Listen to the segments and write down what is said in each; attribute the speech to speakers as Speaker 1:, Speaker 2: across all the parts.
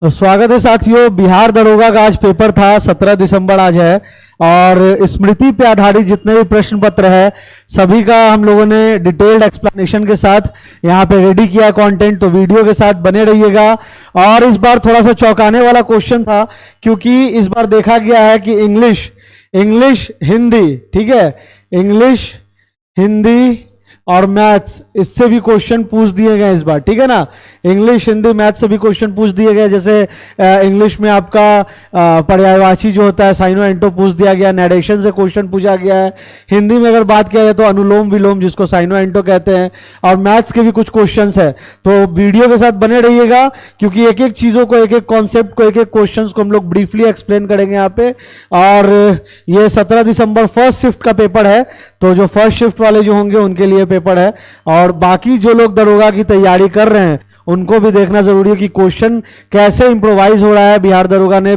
Speaker 1: तो स्वागत है साथियों। बिहार दरोगा का आज पेपर था, 17 दिसंबर आज है। और स्मृति पे आधारित जितने भी प्रश्न पत्र है सभी का हम लोगों ने डिटेल्ड एक्सप्लेनेशन के साथ यहाँ पे रेडी किया है कंटेंट, तो वीडियो के साथ बने रहिएगा। और इस बार थोड़ा सा चौंकाने वाला क्वेश्चन था, क्योंकि इस बार देखा गया है कि इंग्लिश इंग्लिश हिंदी, ठीक है, इंग्लिश हिंदी और मैथ्स, इससे भी क्वेश्चन पूछ दिए गए इस बार, ठीक है ना। इंग्लिश हिंदी मैथ्स से भी क्वेश्चन पूछ दिए गए। जैसे इंग्लिश में आपका पर्यायवाची जो होता है साइनो एंटो पूछ दिया गया, नरेशन से क्वेश्चन पूछा गया है। हिंदी में अगर बात किया जाए तो अनुलोम विलोम जिसको साइनो एंटो कहते हैं, और मैथ्स के भी कुछ क्वेश्चन है। तो वीडियो के साथ बने रहिएगा, क्योंकि एक एक चीजों को, एक एक कॉन्सेप्ट को, एक एक क्वेश्चन को हम लोग ब्रीफली एक्सप्लेन करेंगे यहाँ पे। और ये 17 दिसंबर फर्स्ट शिफ्ट का पेपर है, तो जो फर्स्ट शिफ्ट वाले जो होंगे उनके लिए पेपर है। और बाकी जो लोग दरोगा की तैयारी कर रहे हैं उनको भी देखना जरूरी है कि क्वेश्चन कैसे इंप्रोवाइज हो रहा है। बिहार दरोगा ने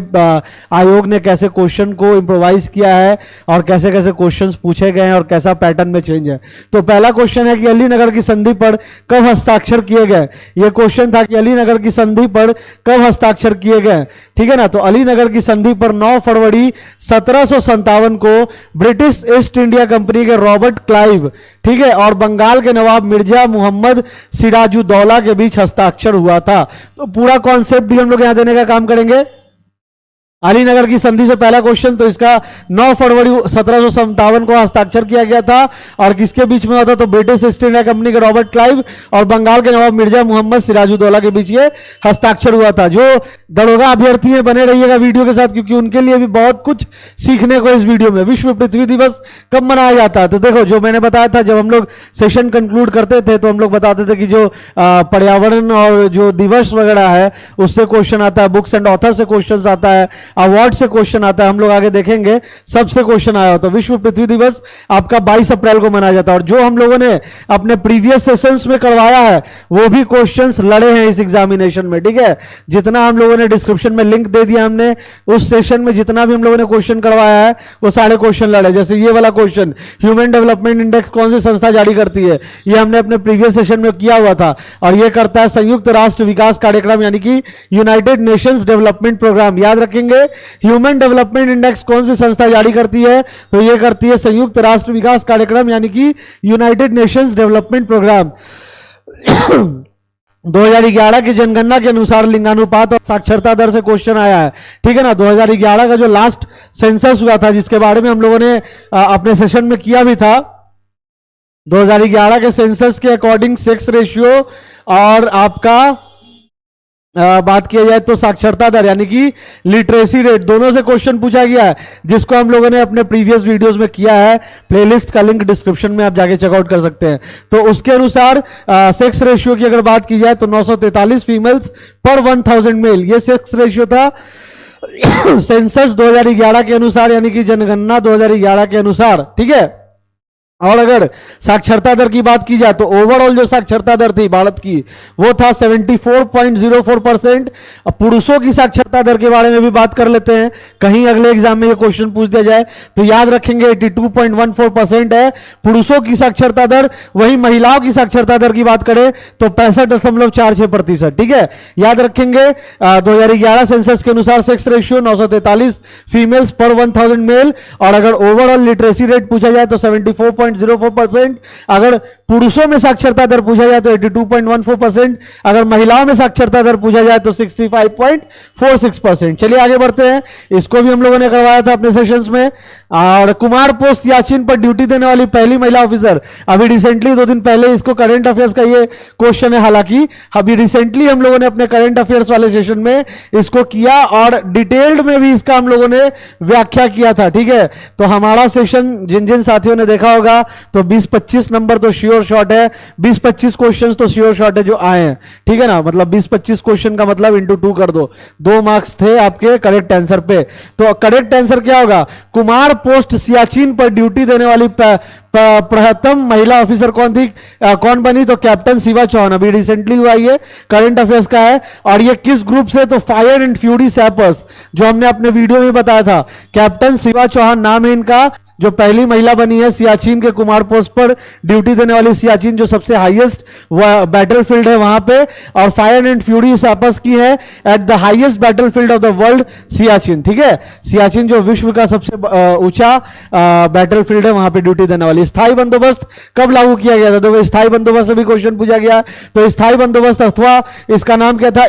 Speaker 1: आयोग ने कैसे क्वेश्चन को इंप्रोवाइज किया है और कैसे कैसे क्वेश्चंस पूछे गए हैं और कैसा पैटर्न में चेंज है। तो पहला क्वेश्चन है कि अलीनगर की संधि पर कब हस्ताक्षर किए गए। ये क्वेश्चन था कि अलीनगर की संधि पर कब हस्ताक्षर किए गए, ठीक है ना। तो अलीनगर की संधि पर 9 फरवरी 1757 को ब्रिटिश ईस्ट इंडिया कंपनी के रॉबर्ट क्लाइव, ठीक है, और बंगाल के नवाब मिर्जा मुहम्मद सिराजुद्दौला के बीच हस्ताक्षर हुआ था। तो पूरा कॉन्सेप्ट भी हम लोग यहां देने का काम करेंगे। अलीनगर की संधि से पहला क्वेश्चन, तो इसका 9 फरवरी 1757 को हस्ताक्षर किया गया था। और किसके बीच में हुआ था, तो ब्रिटिश ईस्ट इंडिया कंपनी के रॉबर्ट क्लाइव और बंगाल के नवाब मिर्जा मुहम्मद सिराजुद्दौला के बीच ये हस्ताक्षर हुआ था। जो दरोगा अभ्यर्थी हैं बने रहिएगा वीडियो के साथ, क्योंकि उनके लिए भी बहुत कुछ सीखने को इस वीडियो में। विश्व पृथ्वी दिवस कब मनाया जाता है, तो देखो जो मैंने बताया था, जब हम लोग सेशन कंक्लूड करते थे तो हम लोग बताते थे कि जो पर्यावरण और जो दिवस वगैरह है उससे क्वेश्चन आता है, बुक्स एंड ऑथर से क्वेश्चन आता है, अवार्ड से क्वेश्चन आता है, हम लोग आगे देखेंगे सबसे क्वेश्चन आया हो। तो विश्व पृथ्वी दिवस आपका 22 अप्रैल को मनाया जाता है। और जो हम लोगों ने अपने प्रीवियस सेशंस में करवाया है वो भी क्वेश्चंस लड़े हैं इस एग्जामिनेशन में, ठीक है। जितना हम लोगों ने डिस्क्रिप्शन में लिंक दे दिया हमने, उस सेशन में जितना भी हम लोगों ने क्वेश्चन करवाया है वो सारे क्वेश्चन लड़े। जैसे ये वाला क्वेश्चन, ह्यूमन डेवलपमेंट इंडेक्स कौन सी संस्था जारी करती है, ये हमने अपने प्रीवियस सेशन में किया हुआ था। और ये करता है संयुक्त राष्ट्र विकास कार्यक्रम, यानी कि यूनाइटेड नेशंस डेवलपमेंट प्रोग्राम। याद रखेंगे, ह्यूमन डेवलपमेंट इंडेक्स कौन सी संस्था जारी करती है, तो ये करती है संयुक्त राष्ट्र विकास कार्यक्रम, यानी कि यूनाइटेड नेशंस डेवलपमेंट प्रोग्राम। 2011 की जनगणना के अनुसार लिंगानुपात और साक्षरता दर से क्वेश्चन आया है, ठीक है ना। 2011 का जो लास्ट सेंसस हुआ था, जिसके बारे में हम लोगों ने अपने सेशन में किया भी था, 2011 के सेंसस के अकॉर्डिंग सेक्स रेशियो और आपका बात किया जाए तो साक्षरता दर यानी कि लिटरेसी रेट, दोनों से क्वेश्चन पूछा गया है, जिसको हम लोगों ने अपने प्रीवियस वीडियोस में किया है। प्लेलिस्ट का लिंक डिस्क्रिप्शन में आप जाके चेकआउट कर सकते हैं। तो उसके अनुसार सेक्स रेशियो की अगर बात की जाए तो 943 फीमेल्स पर 1000 मेल, ये सेक्स रेशियो था सेंसस 2011 के अनुसार, यानी कि जनगणना 2011 के अनुसार, ठीक है। और अगर साक्षरता दर की बात की जाए तो ओवरऑल जो साक्षरता दर थी भारत की वो था 74.04%। अब पुरुषों की साक्षरता दर के बारे में भी बात कर लेते हैं, कहीं अगले एग्जाम में ये क्वेश्चन पूछ दिया जाए तो याद रखेंगे 82.14% है पुरुषों की साक्षरता दर। वहीं महिलाओं की साक्षरता दर की बात करें तो 65.46%, ठीक है। याद रखेंगे 2011 सेंसस के अनुसार सेक्स रेशियो 943 फीमेल्स पर 1000 मेल। और अगर ओवरऑल लिटरेसी रेट पूछा जाए तो 74.04%। अगर पुरुषों में साक्षरता दर पूछा जाए तो 82.14%। अगर महिलाओं में साक्षरता दर पूछा जाए तो 65.46%। चलिए आगे बढ़ते हैं, इसको भी हम लोगों ने करवाया था अपने सेशंस में। और कुमार पोस्ट सियाचिन पर ड्यूटी देने वाली पहली महिला ऑफिसर, अभी रिसेंटली 2 दिन पहले इसको करंट अफेयर्स का ये क्वेश्चन है, हालांकि अभी रिसेंटली हम लोगों ने अपने करंट अफेयर्स वाले सेशन में इसको किया और डिटेल्ड में भी इसका हम लोगों ने व्याख्या किया था, ठीक है। तो हमारा सेशन जिन जिन साथियों ने देखा होगा तो 20-25 नंबर तो श्योर शॉट है, 20-25 क्वेश्चंस तो श्योर शॉट है जो आए हैं, ठीक है ना। मतलब 20-25 क्वेश्चन का मतलब इंटू 2 कर दो, 2 मार्क्स थे आपके करेक्ट आंसर पे। तो करेक्ट आंसर क्या होगा, कुमार पोस्ट सियाचिन पर ड्यूटी देने वाली प्रथम महिला ऑफिसर कौन थी, कौन बनी, तो कैप्टन शिवा चौहान। अभी रिसेंटली हुआ, ये करंट अफेयर्स का है। और ये किस ग्रुप से, तो फायर एंड फ्यूरी सैपर्स, जो हमने अपने वीडियो में बताया था। कैप्टन शिवा चौहान नाम है इनका, जो पहली महिला बनी है सियाचिन के कुमार पोस्ट पर ड्यूटी देने वाली, सियाचिन जो सबसे हाईएस्ट बैटलफील्ड है वहां पे, और फायर एंड फ्यूरी से आपस की है at the highest battlefield of the world Siachen, ठीक है। सियाचिन जो विश्व का सबसे ऊंचा बैटलफील्ड है वहां पे ड्यूटी देने वाली। स्थायी बंदोबस्त कब लागू किया गया था? देखो स्थायी बंदोबस्त से भी क्वेश्चन पूछा गया, तो स्थायी बंदोबस्त अथवा इसका नाम क्या था?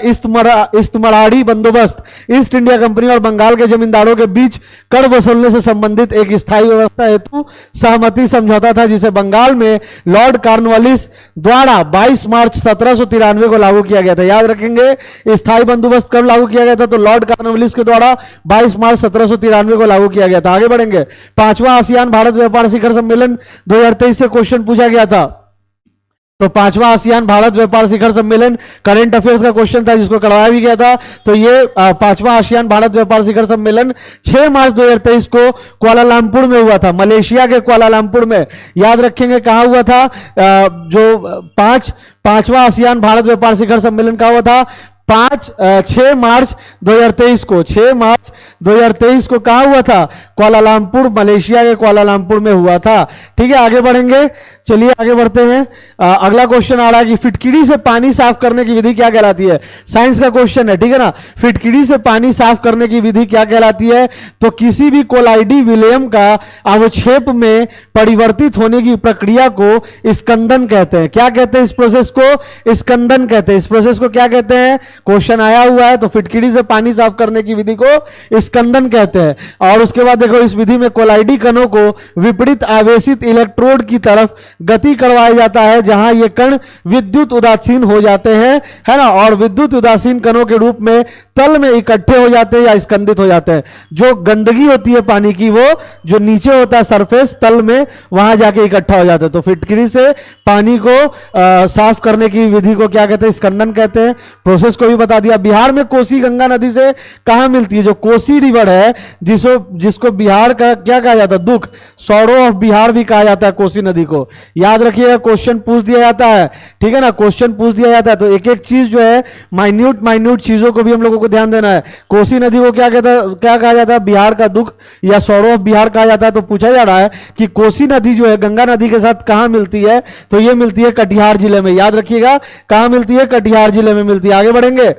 Speaker 1: इस्तमराड़ी बंदोबस्त, ईस्ट इंडिया कंपनी और बंगाल के जमींदारों के बीच कर वसूलने से संबंधित एक स्थायी व्यवस्था हेतु सहमति समझौता था, जिसे बंगाल में लॉर्ड कॉर्नवालिस द्वारा 22 मार्च 1793 को लागू किया गया था। याद रखेंगे स्थायी बंदोबस्त कब लागू किया गया था? तो लॉर्ड कॉर्नवालिस के द्वारा 22 मार्च 1793 को लागू किया गया था। आगे बढ़ेंगे। 5वां आसियान भारत व्यापार शिखर सम्मेलन 2023 से क्वेश्चन पूछा गया था। तो 5वां आसियान भारत व्यापार शिखर सम्मेलन करंट अफेयर्स का क्वेश्चन था, जिसको करवाया भी गया था। तो ये 5वां आसियान भारत व्यापार शिखर सम्मेलन 6 मार्च 2023 को कुआलालंपुर में हुआ था, मलेशिया के कुआलालंपुर में। याद रखेंगे कहां हुआ था? जो 5वां आसियान भारत व्यापार शिखर सम्मेलन कहां हुआ था? 6 मार्च 2023 को, 6 मार्च 2023 को कहां हुआ था? कुआलालंपुर, मलेशिया के कुआलालंपुर में हुआ था। ठीक है, आगे बढ़ेंगे। चलिए आगे बढ़ते हैं। अगला क्वेश्चन आ रहा है कि फिटकिरी से पानी साफ करने की विधि क्या कहलाती है? साइंस का क्वेश्चन है, ठीक है ना। फिटकिरी से पानी साफ करने की विधि क्या कहलाती है? तो किसी भी कोलाइडी विलयम का अवक्षेप में परिवर्तित होने की प्रक्रिया को स्कंदन कहते हैं। क्या कहते हैं इस प्रोसेस को? स्कंदन कहते हैं। इस प्रोसेस को क्या कहते हैं? क्वेश्चन आया हुआ है। तो फिटकिरी से पानी साफ करने की विधि को स्कंदन कहते हैं। और उसके बाद देखो, इस विधि में कोलाइडी कणों को विपरीत आवेशित इलेक्ट्रोड की तरफ गति करवाया जाता है, जहां ये कण विद्युत उदासीन हो जाते हैं, है ना। और विद्युत उदासीन कणों के रूप में तल में इकट्ठे हो जाते हैं या स्कंदित हो जाते हैं। जो गंदगी होती है पानी की, वो जो नीचे होता है सरफेस तल में, वहां जाके इकट्ठा हो जाते हैं। तो फिटकिरी से पानी को साफ करने की विधि को क्या कहते हैं? स्कंदन कहते हैं। प्रोसेस को भी बता दिया। बिहार में कोसी गंगा नदी से कहां मिलती है? जो कोसी रिवर है, जिसको बिहार का क्या कहा जाता है? दुख, सौरो ऑफ बिहार भी कहा जाता है कोसी नदी को। याद रखिएगा, क्वेश्चन पूछ दिया जाता है, ठीक है ना। क्वेश्चन पूछ दिया जाता है तो एक एक चीज जो है, माइन्यूट चीजों को भी हम लोगों को ध्यान देना है। कोसी नदी को क्या कहा जाता है? बिहार का दुख या सौरो ऑफ बिहार कहा जाता है। तो पूछा जा रहा है कि कोसी नदी जो है गंगा नदी के साथ कहां मिलती है? तो ये मिलती है कटिहार जिले में। याद रखिएगा, कहां मिलती है? कटिहार जिले में मिलती है। आगे बढ़ेंगे।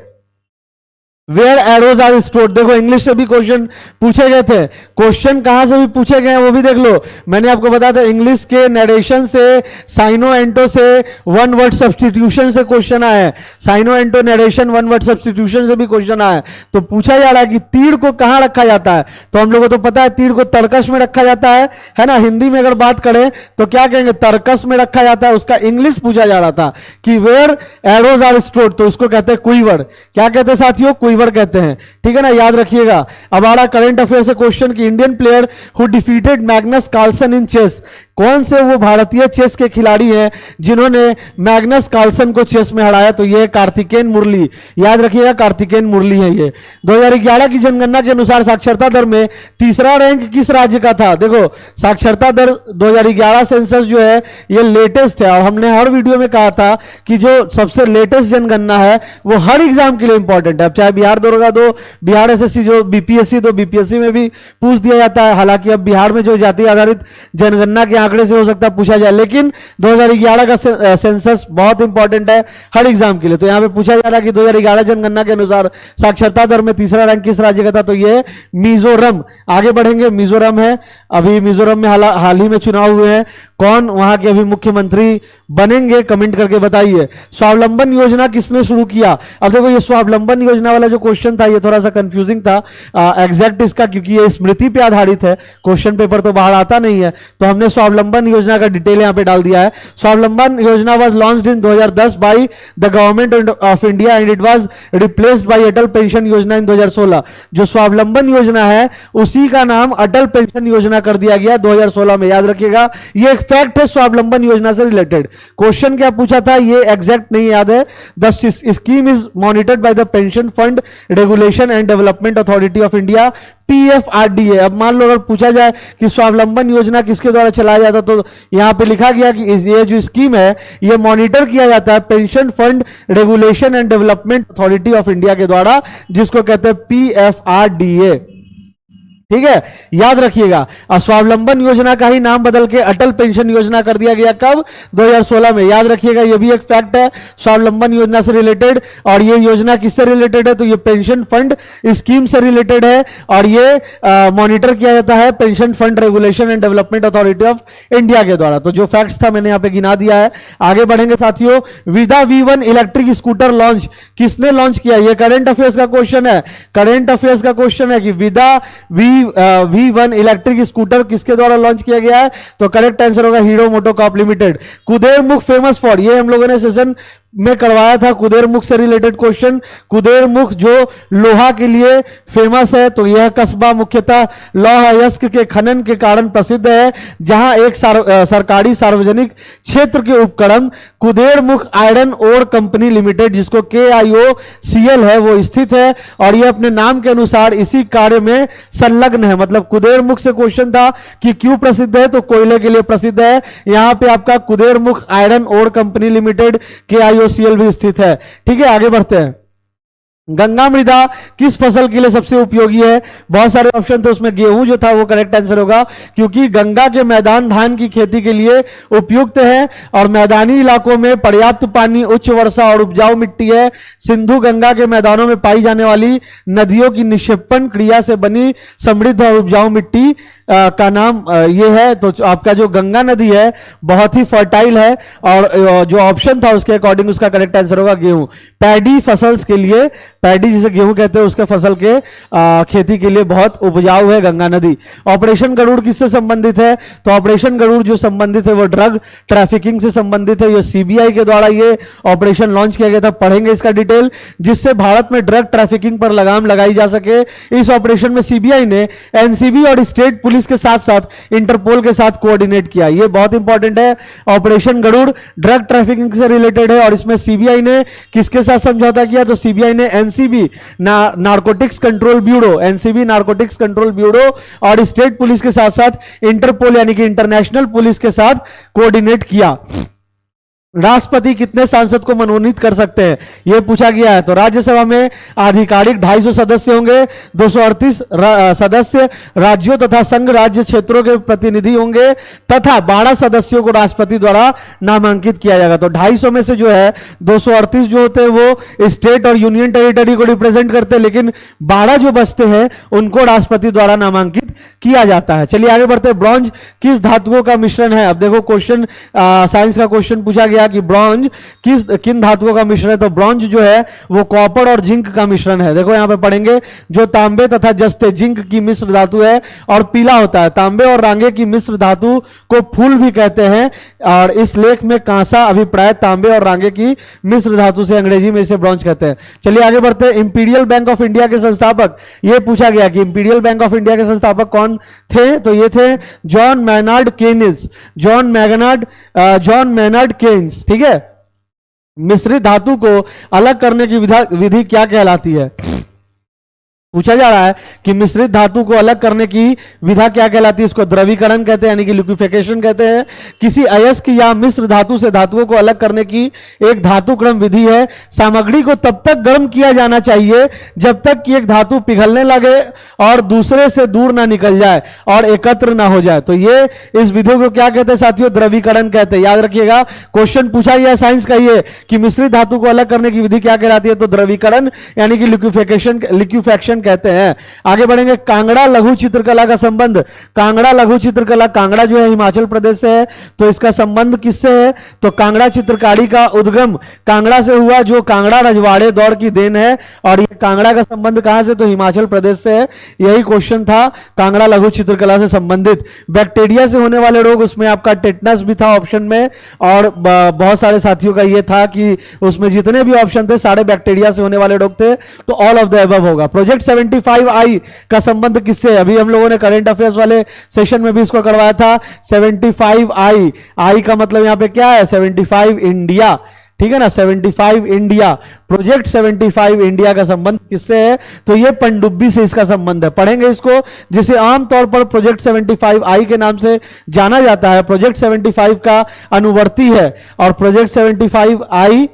Speaker 1: वेयर एरोज आर स्टोर्ड, देखो इंग्लिश से भी क्वेश्चन पूछे गए थे। क्वेश्चन कहां से भी पूछे गए हैं वो भी देख लो। मैंने आपको बताया था इंग्लिश के नरेशन से, साइनो एंटो से, वन वर्ड सब्सटीट्यूशन से क्वेश्चन आया है। Syno anto narration, one word substitution से भी क्वेश्चन आया है। तो पूछा जा रहा है कि तीर को कहां रखा जाता है? तो हम लोगों को तो पता है तीर को तर्कश में रखा जाता है ना। हिंदी में अगर बात करें तो क्या कहेंगे? तर्कश में रखा जाता है। उसका इंग्लिश पूछा जा रहा था कि वेयर एरोज आर स्टोर्ड, तो उसको कहते हैं क्वीवर। क्या कहते हैं साथियों? क्वीवर कहते हैं, ठीक है ना। याद रखिएगा। अब आ रहा करंट अफेयर से क्वेश्चन की Indian player who defeated Magnus Carlsen in chess, कौन से वो भारतीय चेस के खिलाड़ी हैं जिन्होंने मैग्नस कार्लसन को चेस में हराया? तो ये कार्तिकेन मुरली। याद रखिएगा, कार्तिकेन मुरली है ये। 2011 की जनगणना के अनुसार साक्षरता दर में तीसरा रैंक किस राज्य का था? देखो साक्षरता दर 2011 सेंसस जो है ये लेटेस्ट है, और हमने हर वीडियो में कहा था कि जो सबसे लेटेस्ट जनगणना है वो हर एग्जाम के लिए इंपॉर्टेंट है। अब चाहे बिहार दरोगा दो, बिहार एसएससी, जो बीपीएससी तो बीपीएससी में भी पूछ दिया जाता है। हालांकि अब बिहार में जो जाति आधारित जनगणना के आंकड़े से हो सकता है पूछा जाए, लेकिन 2011 का सेंसस बहुत इंपॉर्टेंट है हर एग्जाम के लिए। तो यहां पे पूछा जा रहा है कि 2011 जनगणना के अनुसार साक्षरता दर में तीसरा रैंक किस राज्य का था? तो ये मिजोरम। आगे बढ़ेंगे। मिजोरम है। अभी मिजोरम में हाल ही में चुनाव हुए हैं। कौन वहां के अभी मुख्यमंत्री बनेंगे? कमेंट करके बताइए। स्वावलंबन योजना किसने शुरू किया? अब देखो ये स्वावलंबन योजना वाला जो क्वेश्चन था ये थोड़ा सा कंफ्यूजिंग था एग्जैक्ट इसका, क्योंकि ये स्मृति पे आधारित है। क्वेश्चन पेपर तो बाहर आता नहीं है, तो हमने स्वावलंबन योजना का डिटेल यहां पे डाल दिया है। स्वावलंबन योजना was launched in 2010 by the government of India and it was replaced by Atal pension योजना इन 2016। जो स्वावलंबन योजना है उसी का नाम अटल पेंशन योजना कर दिया गया 2016 में। याद रखिएगा, ये एक फैक्ट है स्वावलंबन योजना से रिलेटेड। क्वेश्चन क्या पूछा था ये एग्जैक्ट नहीं याद है। The scheme is monitored by the pension fund regulation and development authority of India, PFRDA। अब मान लो अगर पूछा जाए कि स्वावलंबन योजना किसके द्वारा चलाया जाता, तो यहां पे लिखा गया कि ये जो स्कीम है ये मॉनिटर किया जाता है pension fund regulation and development authority of India के द्वारा, जिसको कहते हैं PFRDA। ठीक है, याद रखिएगा। और स्वावलंबन योजना का ही नाम बदल के अटल पेंशन योजना कर दिया गया, कब? 2016 में। याद रखिएगा, ये भी एक फैक्ट है स्वावलंबन योजना से रिलेटेड। और ये योजना किससे रिलेटेड है? तो ये पेंशन फंड स्कीम से रिलेटेड है, और ये मॉनिटर किया जाता है pension fund regulation and development authority of India के द्वारा। तो जो फैक्ट्स था मैंने यहां पे गिना दिया है। आगे बढ़ेंगे साथियों। विदा V1 इलेक्ट्रिक स्कूटर लॉन्च किसने लॉन्च किया? ये करंट अफेयर्स का क्वेश्चन है। करंट अफेयर्स का क्वेश्चन है कि विदा V1 इलेक्ट्रिक स्कूटर किसके द्वारा लॉन्च किया गया है? तो करेक्ट आंसर होगा hero MotoCorp limited. Kudremukh famous for, ये हम लोगों ने सेशन में करवाया था कुदेरमुख से रिलेटेड क्वेश्चन। कुदेरमुख जो लोहा के लिए फेमस है, तो यह कस्बा मुख्यतः लौह अयस्क के खनन के कारण प्रसिद्ध है, जहां एक सरकारी सार्वजनिक क्षेत्र के उपक्रम Kudremukh iron ore company limited, जिसको KIOCL है, वो स्थित है। और यह अपने नाम के अनुसार इसी कार्य में संलग्न है। मतलब कुदेरमुख से क्वेश्चन था कि क्यों प्रसिद्ध है, तो कोयले के लिए प्रसिद्ध है। यहां पे आपका Kudremukh iron ore company limited KIOCL भी स्थित है। ठीक है, आगे बढ़ते हैं। गंगा मृदा किस फसल के लिए सबसे उपयोगी है? बहुत सारे ऑप्शन थे, उसमें गेहूं जो था वो करेक्ट आंसर होगा, क्योंकि गंगा के मैदान धान की खेती के लिए उपयुक्त है और मैदानी इलाकों में पर्याप्त पानी, उच्च वर्षा और उपजाऊ मिट्टी है। सिंधु गंगा के मैदानों में पाई जाने वाली नदियों की निक्षेपण क्रिया से बनी समृद्ध और उपजाऊ मिट्टी का नाम ये है। तो आपका जो गंगा नदी है बहुत ही फर्टाइल है, और जो ऑप्शन था उसके अकॉर्डिंग उसका करेक्ट आंसर होगा गेहूं। पैडी फसल के लिए, पैडी जिसे गेहूं कहते हैं, उसके फसल के खेती के लिए बहुत उपजाऊ है गंगा नदी। ऑपरेशन गरुड़ किससे संबंधित है? तो ऑपरेशन गरुड़ जो संबंधित है वो ड्रग ट्रैफिकिंग से संबंधित है। ये CBI के द्वारा ये ऑपरेशन लॉन्च किया गया था, पढ़ेंगे इसका डिटेल, जिससे भारत में ड्रग ट्रैफिकिंग पर लगाम लगाई जा सके। इस ऑपरेशन में CBI ने NCB और स्टेट पुलिस के साथ साथ इंटरपोल के साथ कोऑर्डिनेट किया। ये बहुत इंपॉर्टेंट है। ऑपरेशन गरुड़ ड्रग ट्रैफिकिंग से रिलेटेड है, और इसमें CBI ने किसके साथ समझौता किया? तो CBI ने NCB narcotics control bureau, NCB narcotics control bureau और स्टेट पुलिस के साथ साथ इंटरपोल यानी कि इंटरनेशनल पुलिस के साथ कोऑर्डिनेट किया। राष्ट्रपति कितने सांसद को मनोनीत कर सकते हैं, यह पूछा गया है। तो राज्यसभा में आधिकारिक 250 सदस्य होंगे, 238 सदस्य राज्यों तथा संघ राज्य क्षेत्रों के प्रतिनिधि होंगे, तथा 12 सदस्यों को राष्ट्रपति द्वारा नामांकित किया जाएगा। तो 250 में से जो है 238 जो होते हैं वो स्टेट और यूनियन टेरिटरी को रिप्रेजेंट करते हैं, लेकिन 12 जो बचते हैं उनको राष्ट्रपति द्वारा नामांकित किया जाता है। चलिए आगे बढ़ते हैं। ब्रॉन्ज किस धातुओं का मिश्रण है? अब देखो क्वेश्चन, साइंस का क्वेश्चन पूछा गया कि ब्रॉन्ज किन धातुओं का मिश्रण है? तो ब्रॉन्ज जो है वो कॉपर और जिंक का मिश्रण है। देखो यहां पे पढ़ेंगे, जो तांबे तथा जस्ते जिंक की मिश्र धातु है और पीला होता है। तांबे और रांगे की मिश्र धातु को फूल भी कहते हैं, और इस लेख में कांसा अभिप्राय तांबे और रांगे की मिश्र धातु से, अंग्रेजी में इसे ब्रॉन्ज कहते हैं। चलिए आगे बढ़ते हैं। इंपीरियल बैंक ऑफ इंडिया के संस्थापक, यह पूछा गया कि इंपीरियल बैंक ऑफ इंडिया के संस्थापक कौन थे? तो ये थे John Maynard Keynes, John Maynard Keynes. ठीक है, मिश्रित धातु को अलग करने की विधि क्या कहलाती है? पूछा जा रहा है कि मिश्रित धातु को अलग करने की विधा क्या कहलाती है? इसको द्रवीकरण कहते हैं, यानी कि लिक्विफिकेशन कहते हैं। किसी अयस्क या मिश्र धातु से धातुओं को अलग करने की एक धातु क्रम विधि है। सामग्री को तब तक गर्म किया जाना चाहिए जब तक कि एक धातु पिघलने लगे और दूसरे से दूर ना निकल जाए और एकत्र ना हो जाए। तो ये इस विधि को क्या कहते हैं साथियों? द्रवीकरण कहते हैं। याद रखिएगा, क्वेश्चन पूछा गया साइंस का ये कि मिश्रित धातु को अलग करने की विधि क्या कहलाती है? तो द्रवीकरण यानी कि लिक्विफिकेशन कहते हैं। आगे बढ़ेंगे। कांगड़ा लघु चित्रकला का संबंध, कांगड़ा लघु चित्रकला, कांगड़ा जो है हिमाचल प्रदेश से है, तो इसका संबंध किससे है? तो कांगड़ा चित्रकारी का उद्गम कांगड़ा से हुआ, जो कांगड़ा रजवाड़े दौर की देन है। और ये कांगड़ा का संबंध कहां से? तो हिमाचल प्रदेश से है। यही क्वेश्चन था कांगड़ा लघु चित्रकला से संबंधित। बैक्टीरिया से होने वाले रोग, उसमें आपका टेटनस भी था ऑप्शन में, और बहुत सारे साथियों का ये था कि उसमें जितने भी ऑप्शन थे सारे बैक्टीरिया से होने वाले रोग थे, तो ऑल ऑफ द अबव होगा। प्रोजेक्ट 75I का संबंध किससे? अभी हम लोगों ने करंट अफेयर्स वाले सेशन में भी इसको करवाया था। 75I, आई का मतलब यहां पे क्या है? 75 इंडिया। ठीक है ना, 75 इंडिया, प्रोजेक्ट 75 इंडिया का संबंध किससे है? तो ये पनडुब्बी से इसका संबंध है। पढ़ेंगे इसको, जिसे आमतौर पर प्रोजेक्ट 75I के नाम से जाना जाता है। प्रोजेक्ट 75 का अनुवर्ती है, और प्रोजेक्ट 75I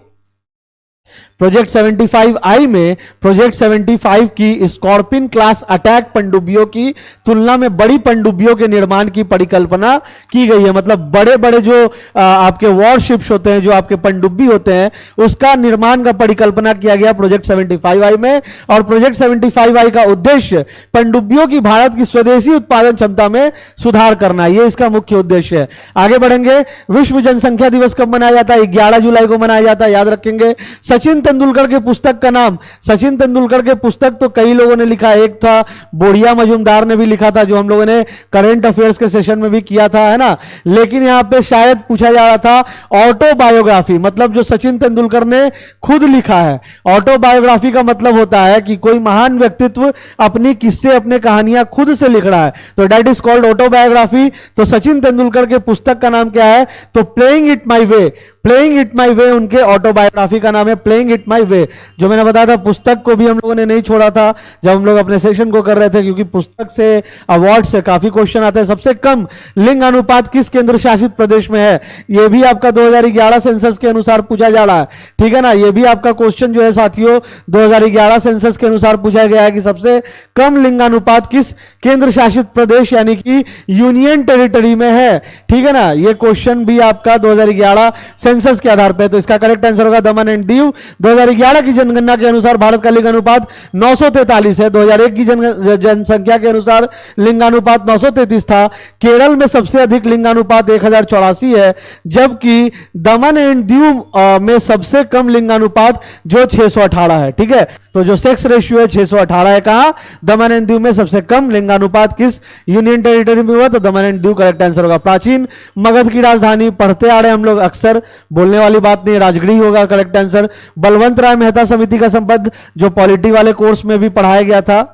Speaker 1: प्रोजेक्ट 75I में प्रोजेक्ट 75 की स्कॉर्पिन क्लास अटैक पनडुब्बियों की तुलना में बड़ी पनडुब्बियों के निर्माण की परिकल्पना की गई है। मतलब बड़े बड़े जो आपके वॉरशिप्स होते हैं, जो आपके पनडुब्बी होते हैं, उसका निर्माण का परिकल्पना किया गया प्रोजेक्ट 75I में। और प्रोजेक्ट 75I का उद्देश्य पनडुब्बियों की भारत की स्वदेशी उत्पादन क्षमता में सुधार करना, यह इसका मुख्य उद्देश्य है। आगे बढ़ेंगे। विश्व जनसंख्या दिवस कब मनाया जाता है? 11 जुलाई को मनाया जाता है, याद रखेंगे। सचिन तेंदुलकर के पुस्तक का नाम, सचिन तेंदुलकर के पुस्तक तो कई लोगों ने लिखा, एक था बोड़िया मजुमदार ने भी लिखा था, जो हम लोगों ने करंट अफेयर्स के सेशन में भी किया था, है ना। लेकिन यहां पे शायद पूछा जा रहा था ऑटोबायोग्राफी, मतलब जो सचिन तेंदुलकर ने खुद लिखा है। ऑटोबायोग्राफी का मतलब होता है कि कोई महान व्यक्तित्व अपनी किस्से, अपने कहानियां खुद से लिख रहा है, तो दैट इज कॉल्ड ऑटोबायोग्राफी। तो सचिन तेंदुलकर के पुस्तक का नाम क्या है? तो playing it my way, playing it my way उनके ऑटोबायोग्राफी का नाम है, प्लेइंग इट माई वे। जो मैंने बताया था, पुस्तक को भी हम लोगों ने नहीं छोड़ा था जब हम लोग अपने सेशन को कर रहे थे, क्योंकि पुस्तक से, अवार्ड से काफी क्वेश्चन आते हैं। सबसे कम लिंग अनुपात किस केंद्र शासित प्रदेश में है? यह भी आपका 2011 सेंसस के अनुसार पूछा जा रहा है, ठीक है ना। यह भी आपका क्वेश्चन जो है साथियों 2011 सेंसस के अनुसार पूछा गया है कि सबसे कम लिंगानुपात किस केंद्र शासित प्रदेश यानी कि यूनियन टेरिटरी में है, ठीक है ना। यह क्वेश्चन भी आपका 2011 सेंसस के आधार पर। तो इसका करेक्ट आंसर होगा दमन एंड दीव। 2011 की जनगणना के अनुसार भारत का लिंगानुपात 943 है। 2001 की जनसंख्या के अनुसार लिंगानुपात 933 था। केरल में सबसे अधिक लिंगानुपात 1084 है, जबकि दमन एंड दीव में सबसे कम लिंगानुपात जो 618 है, ठीक है। तो जो सेक्स रेशियो है 618 है, कहां? दमन एंड दीव में सबसे कम लिंगानुपात किस यूनियन टेरिटरी में हुआ? तो दमन एंड दीव करेक्ट आंसर होगा। प्राचीन मगध की राजधानी, पढ़ते आ रहे हम लोग अक्सर, बोलने वाली बात नहीं, राजगढ़ी होगा करेक्ट आंसर। बलवंत राय मेहता समिति का संबंध जो पॉलिटी वाले कोर्स में भी पढ़ाया गया था,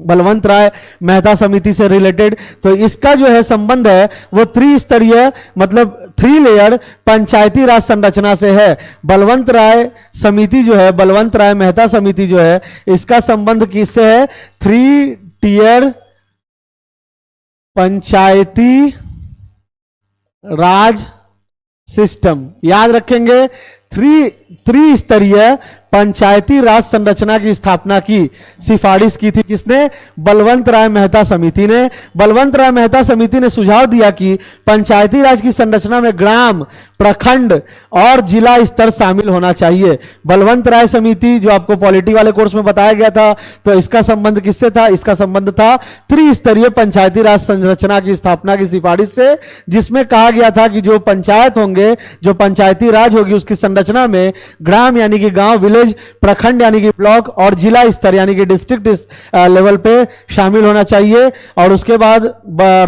Speaker 1: बलवंत राय मेहता समिति से रिलेटेड, तो इसका जो है संबंध है वो त्रिस्तरीय, मतलब 3 लेयर पंचायती राज संरचना से है। बलवंत राय समिति जो है, बलवंत राय मेहता समिति जो है, इसका संबंध किससे है? 3 टियर पंचायती राज सिस्टम, याद रखेंगे। त्रिस्तरीय पंचायती राज संरचना की स्थापना की सिफारिश की थी किसने? बलवंत राय मेहता समिति ने। बलवंत राय मेहता समिति ने सुझाव दिया कि पंचायती राज की संरचना में ग्राम, प्रखंड और जिला स्तर शामिल होना चाहिए। बलवंत राय समिति जो आपको पॉलिटी वाले कोर्स में बताया गया था, तो इसका संबंध किससे था? इसका संबंध था त्रिस्तरीय पंचायती राज संरचना की स्थापना की सिफारिश से, जिसमें कहा गया था कि जो पंचायत होंगे, जो पंचायती राज होगी, उसकी संरचना में ग्राम यानी कि गांव, विलेज, प्रखंड यानी कि ब्लॉक और जिला स्तर यानी कि डिस्ट्रिक्ट लेवल पे शामिल होना चाहिए। और उसके बाद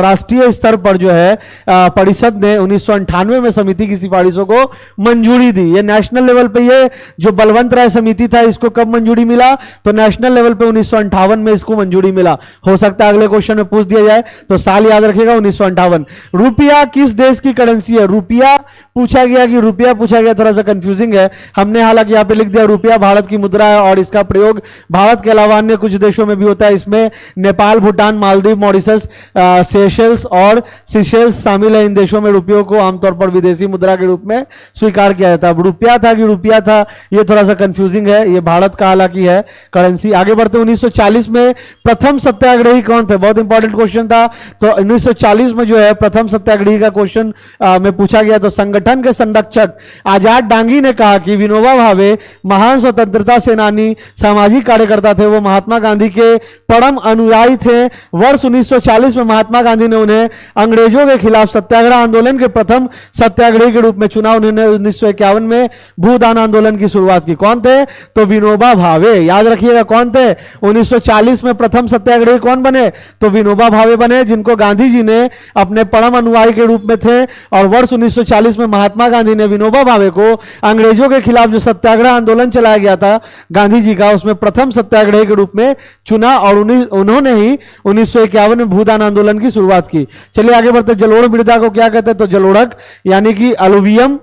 Speaker 1: राष्ट्रीय स्तर पर जो है परिषद ने 1998 में समिति की सिफारिशों को मंजूरी दी। ये नेशनल लेवल पे, ये जो बलवंत राय समिति था, इसको कब मंजूरी मिला? तो नेशनल लेवल पे 1958 में इसको मंजूरी मिला। हो सकता है अगले क्वेश्चन में पूछ दिया जाए, तो साल याद रखिएगा 1958। रुपया किस देश की करेंसी है? रुपया पूछा गया कि रुपया पूछा गया, थोड़ा सा कंफ्यूजिंग है। हमने हालांकि यहां पे लिख दिया रुपया भारत की मुद्रा है और इसका प्रयोग भारत के अलावा अन्य कुछ देशों में भी होता है। इसमें नेपाल, भूटान, मालदीव, मॉरिशस, सेशेल्स और सिशेल्स शामिल है। इन देशों में रुपयों को आमतौर पर विदेशी मुद्रा के रूप में स्वीकार किया जाता है। रुपया था कि रुपया था, यह थोड़ा सा कंफ्यूजिंग है। यह भारत का हालांकि है करेंसी। आगे बढ़ते 1940 में प्रथम सत्याग्रही कौन थे? बहुत इंपॉर्टेंट क्वेश्चन था। तो 1940 में जो है प्रथम सत्याग्रही का क्वेश्चन में पूछा गया। तो संगठन के संरक्षक आजाद डांगी ने कहा कि विनोबा भावे महान स्वतंत्रता सेनानी, सामाजिक कार्यकर्ता थे। वो महात्मा गांधी के परम अनुयायी थे। वर्ष 1940 में महात्मा गांधी ने उन्हें अंग्रेजों के खिलाफ सत्याग्रह आंदोलन के प्रथम सत्याग्रही के रूप में चुना। उन्होंने 1951 में भूदान आंदोलन की शुरुआत की। कौन थे? तो विनोबा भावे, याद रखिएगा कौन थे? 1940 में प्रथम सत्याग्रही कौन बने? तो विनोबा भावे बने, जिनको गांधी जी ने अपने परम अनुयायी के रूप में थे। और वर्ष 1940 में महात्मा गांधी ने विनोबा भावे को अंग्रेजों के खिलाफ जो सत्याग्रह आंदोलन चलाया गया था गांधी जी का, उसमें प्रथम सत्याग्रही के रूप में चुना और उन्होंने ही 1951 में भूदान आंदोलन की शुरुआत की। चलिए आगे बढ़ते। जलोढ़ मृदा को क्या कहते हैं? तो जलोढ़क यानी कि अलुवियम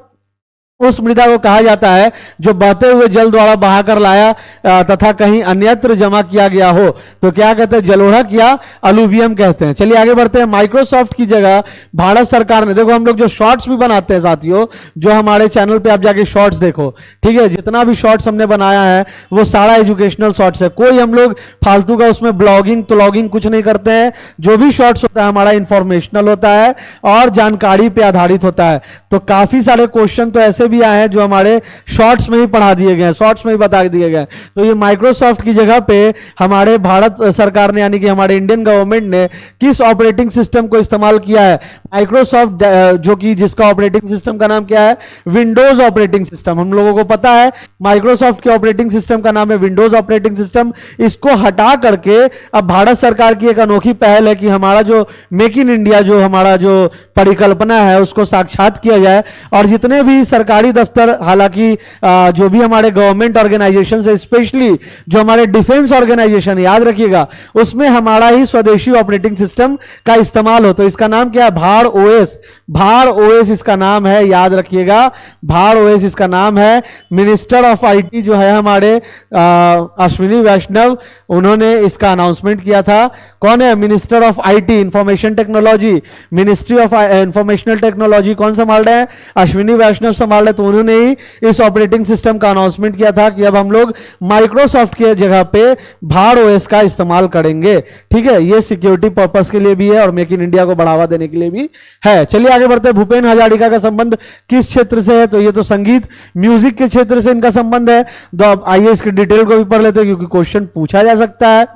Speaker 1: उस मृदा को कहा जाता है जो बहते हुए जल द्वारा बहाकर लाया तथा कहीं अन्यत्र जमा किया गया हो तो क्या कहते हैं, जलोढ़क या अलुवियम कहते हैं। चलिए आगे बढ़ते हैं। माइक्रोसॉफ्ट की जगह भारत सरकार ने, देखो हम लोग जो शॉर्ट्स भी बनाते हैं साथियों, जो हमारे चैनल पे आप जाके शॉर्ट्स देखो, ठीक है, जितना भी शॉर्ट्स हमने बनाया है वो सारा एजुकेशनल शॉर्ट्स है, कोई हम लोग फालतू का उसमें ब्लॉगिंग ब्लॉगिंग कुछ नहीं करते हैं। जो भी शॉर्ट्स होता है हमारा इंफॉर्मेशनल होता है और जानकारी पे आधारित होता है। तो काफी सारे क्वेश्चन तो ऐसे भी आए हैं जो हमारे शॉर्ट्स में ही पढ़ा दिए गए, शॉर्ट्स में ही बता दिए गए। तो ये माइक्रोसॉफ्ट की जगह पे हमारे भारत सरकार ने यानी कि हमारे इंडियन गवर्नमेंट ने किस ऑपरेटिंग सिस्टम को इस्तेमाल किया है, माइक्रोसॉफ्ट, जो कि जिसका ऑपरेटिंग सिस्टम का नाम क्या है, विंडोज ऑपरेटिंग सिस्टम। हम लोगों को पता है माइक्रोसॉफ्ट के ऑपरेटिंग सिस्टम का नाम है विंडोज ऑपरेटिंग सिस्टम। इसको हटा करके अब भारत सरकार की एक अनोखी पहल है कि हमारा जो मेक इन इंडिया जो हमारा जो परिकल्पना है उसको साक्षात किया जाए और जितने भी सरकारी दफ्तर, हालांकि जो भी हमारे गवर्नमेंट ऑर्गेनाइजेशन है, स्पेशली जो हमारे डिफेंस ऑर्गेनाइजेशन, याद रखिएगा उसमें हमारा ही स्वदेशी ऑपरेटिंग सिस्टम का इस्तेमाल हो। तो इसका नाम क्या है, भाड़ ओएस। भाड़ ओएस इसका नाम है, याद रखिएगा भाड़ ओएस इसका नाम है। मिनिस्टर ऑफ आईटी जो है हमारे अश्विनी वैष्णव, उन्होंने इसका अनाउंसमेंट किया था। कौन है, minister of IT, information technology, ministry of informational technology कौन संभाल रहे हैं, अश्विनी वैष्णव संभाल रहे। तो उन्होंने ही इस ऑपरेटिंग सिस्टम का अनाउंसमेंट किया था कि अब हम लोग माइक्रोसॉफ्ट की जगह पे भाड़ ओएस का इस्तेमाल करेंगे। ठीक है, ये सिक्योरिटी पर्पस के लिए भी है और मेक इन इंडिया को बढ़ावा देने के लिए भी है। चलिए आगे बढ़ते हैं। भूपेन हजारिका का संबंध किस क्षेत्र से है, तो ये तो संगीत म्यूजिक के क्षेत्र से इनका संबंध है। तो अब आइए इसकी डिटेल को भी पढ़ लेते हैं क्योंकि क्वेश्चन पूछा जा सकता है।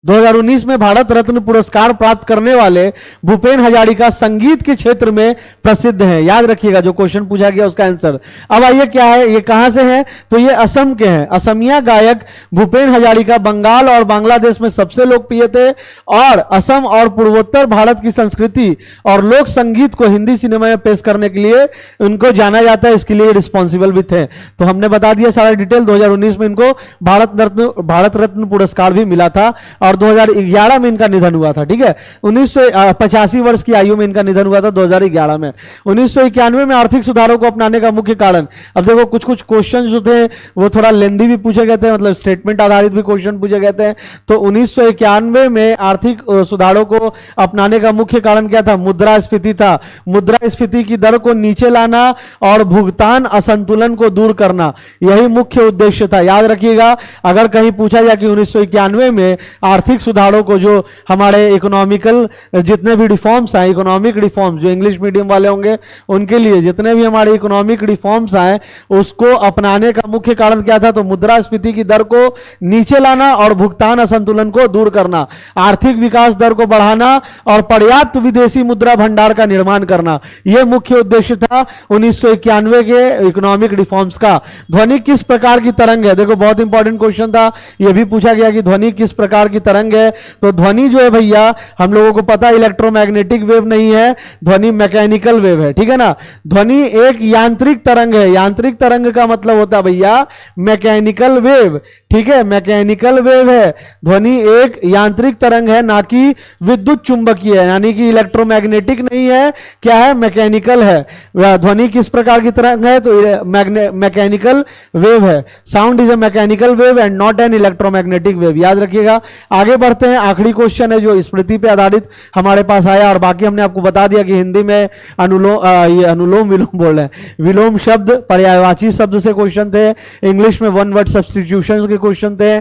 Speaker 1: 2019 में भारत रत्न पुरस्कार प्राप्त करने वाले भूपेन हजारिका संगीत के क्षेत्र में प्रसिद्ध हैं। याद रखिएगा जो क्वेश्चन पूछा गया उसका आंसर। अब आइए क्या है, ये कहां से है, तो ये असम के हैं। असमिया गायक भूपेन हजारिका बंगाल और बांग्लादेश में सबसे लोकप्रिय थे और असम और पूर्वोत्तर भारत की संस्कृति और लोक संगीत को हिंदी सिनेमा में पेश करने के लिए उनको जाना जाता है, इसके लिए रिस्पॉन्सिबल भी थे। तो हमने बता दिया सारा डिटेल। 2019 में इनको भारत रत्न पुरस्कार भी मिला था और 2011 में इनका निधन हुआ था। ठीक है, 85 वर्ष की आयु में इनका निधन हुआ था 2011 में। 1991 में आर्थिक सुधारों को अपनाने का मुख्य कारण, अब देखो कुछ कुछ क्वेश्चन जो थे वो थोड़ा लेंदी भी पूछे गए थे, मतलब स्टेटमेंट आधारित भी क्वेश्चन पूछे गए थे। तो 1991 में आर्थिक सुधारों को अपनाने का मुख्य कारण क्या था, मुद्रास्फीति था। मुद्रास्फीति की दर को नीचे लाना और भुगतान असंतुलन को दूर करना, यही मुख्य उद्देश्य था। याद रखिएगा, अगर कहीं पूछा जाए कि 1991 में आर्थिक सुधारों को, जो हमारे इकोनॉमिकल जितने भी रिफॉर्म्स आए, इकोनॉमिक रिफॉर्म्स जो इंग्लिश मीडियम वाले होंगे उनके लिए जितने भी हमारे इकोनॉमिक रिफॉर्म्स आए उसको अपनाने का मुख्य कारण क्या था, तो मुद्रास्फीति की दर को नीचे लाना और भुगतान असंतुलन को दूर करना, आर्थिक विकास दर को बढ़ाना और पर्याप्त विदेशी मुद्रा भंडार का निर्माण करना, यह मुख्य उद्देश्य था 1991 के इकोनॉमिक रिफॉर्म्स का। ध्वनि किस प्रकार की तरंग है, देखो बहुत इंपॉर्टेंट क्वेश्चन था, यह भी पूछा गया कि ध्वनि किस प्रकार की तरंग है। तो ध्वनि जो है भैया हम लोगों को पता है इलेक्ट्रोमैग्नेटिक वेव नहीं है, ध्वनि मैकेनिकल वेव है। ठीक है ना, ध्वनि एक यांत्रिक तरंग है। यांत्रिक तरंग का मतलब होता है भैया मैकेनिकल वेव। ठीक है, मैकेनिकल वेव है, ध्वनि एक यांत्रिक तरंग है, ना कि विद्युत चुंबकीय है, यानी कि इलेक्ट्रोमैग्नेटिक नहीं है, क्या है, मैकेनिकल है। ध्वनि किस प्रकार की तरंग है, तो मैकेनिकल वेव है। Sound is a mechanical wave and not an electromagnetic wave. याद रखिएगा। आगे बढ़ते हैं, आखिरी क्वेश्चन है जो स्मृति पे आधारित हमारे पास आया और बाकी हमने आपको बता दिया कि हिंदी में अनुलोम विलोम बोल रहे हैं, विलोम शब्द पर्यायवाची शब्द से क्वेश्चन थे, इंग्लिश में वन वर्ड सब्स्टिट्यूशन के क्वेश्चन थे,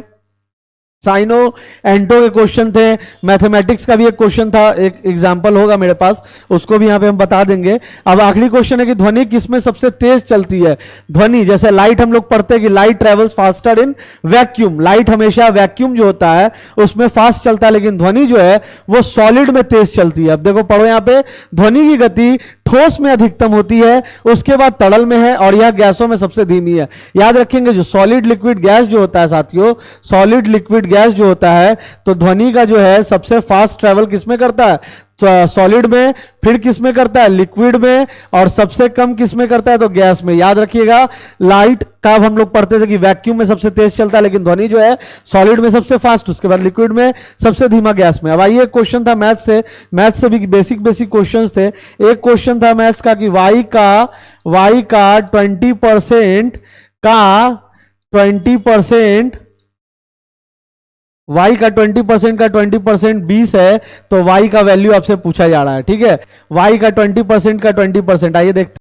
Speaker 1: साइनो एंटो के क्वेश्चन थे, मैथमेटिक्स का भी एक क्वेश्चन था, एक एग्जांपल होगा मेरे पास, उसको भी यहां पे हम बता देंगे। अब आखिरी क्वेश्चन है कि ध्वनि किसमें सबसे तेज चलती है। ध्वनि जैसे लाइट हम लोग पढ़ते हैं कि light travels faster in vacuum, light हमेशा वैक्यूम जो होता है उसमें फास्ट चलता है, लेकिन ध्वनि जो है वो सॉलिड में तेज चलती है। अब देखो पढ़ो यहां पे, ध्वनि की गति ठोस में अधिकतम होती है, उसके बाद तरल में है और यह गैसों में सबसे धीमी है। याद रखेंगे जो सॉलिड लिक्विड गैस जो होता है साथियों, सॉलिड लिक्विड गैस जो होता है, तो ध्वनि का जो है सबसे फास्ट ट्रेवल किसमें करता है, सॉलिड में, फिर किस में करता है, लिक्विड में, और सबसे कम किस में करता है, तो गैस में। याद रखिएगा, लाइट का हम लोग पढ़ते थे कि वैक्यूम में सबसे तेज चलता है, लेकिन ध्वनि जो है सॉलिड में सबसे फास्ट, उसके बाद लिक्विड में, सबसे धीमा गैस में। अब आइए, क्वेश्चन था मैथ्स से भी बेसिक क्वेश्चंस थे। एक क्वेश्चन था मैथ्स का कि वाई का 20% y का 20% 20 है, तो y का वैल्यू आपसे पूछा जा रहा है। ठीक है, y का 20% 20%, आइए देखते हैं।